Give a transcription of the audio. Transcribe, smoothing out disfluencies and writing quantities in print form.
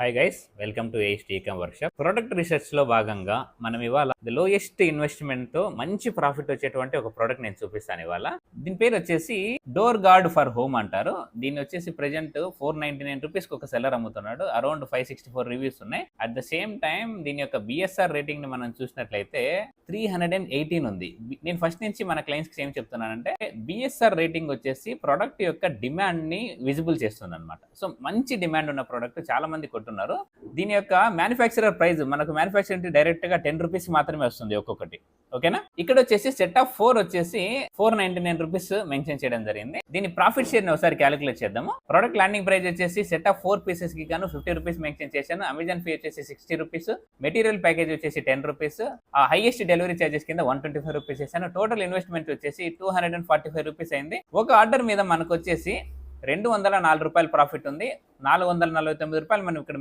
Hi guys, welcome to AST ecom workshop. Product రీసెర్చ్లో భాగంగా మనం ఇవాళ ది లోయెస్ట్ ఇన్వెస్ట్మెంట్తో మంచి ప్రాఫిట్ వచ్చేటువంటి ఒక ప్రోడక్ట్ నేను చూపిస్తాను ఇవాళ. దీని పేరు వచ్చేసి డోర్ గార్డ్ ఫర్ హోమ్ అంటారు. దీన్ని వచ్చేసి ప్రెజెంట్ $499 ఒక సెల్లర్ అమ్ముతున్నాడు. అరౌండ్ 564 రివ్యూస్ ఉన్నాయి. అట్ ద సేమ్ టైం దీని యొక్క బిఎస్ఆర్ రేటింగ్ ని మనం చూసినట్లయితే 318 ఉంది. నేను ఫస్ట్ నుంచి మన క్లయింట్స్కి ఏం చెప్తున్నానంటే, బిఎస్ఆర్ రేటింగ్ వచ్చేసి ప్రొడక్ట్ యొక్క డిమాండ్ ని విజిబుల్ చేస్తుంది అనమాట. సో మంచి డిమాండ్ ఉన్న ప్రోడక్ట్ చాలా మంది కొంటున్నారు. దీని యొక్క మ్యానుఫ్యాక్చరర్ ప్రైస్ మనకు మ్యానుఫ్యాక్చర్ డైరెక్ట్ గా $10 మాత్రమే వస్తుంది ఒక్కొక్కటి. ఓకేనా? ఇక్కడ వచ్చేసి సెట్ ఆఫ్ 4 వచ్చేసి $499 మెన్షన్ చేయడం జరిగింది. దీని ప్రాఫిట్ షేర్ ని ఒకసారి క్యాలిక్యులేట్ చేద్దాము. ప్రొడక్ట్ ల్యాండింగ్ ప్రైస్ వచ్చేసి సెట్ ఆఫ్ 4 పీసెస్ కి గాను $50 మెన్షన్ చేశాను. అమెజాన్ ఫీ వచ్చేసి $60, మెటీరియల్ ప్యాకేజ్ వచ్చేసి $10, ఆ హైయెస్ట్ డెలివరీ చార్జెస్ కింద $125 చేశాను. టోటల్ ఇన్వెస్ట్మెంట్ వచ్చేసి $245 అయింది. ఒక ఆర్డర్ మీద మనకు వచ్చేసి $204 ప్రాఫిట్ ఉంది. $449 మనం ఇక్కడ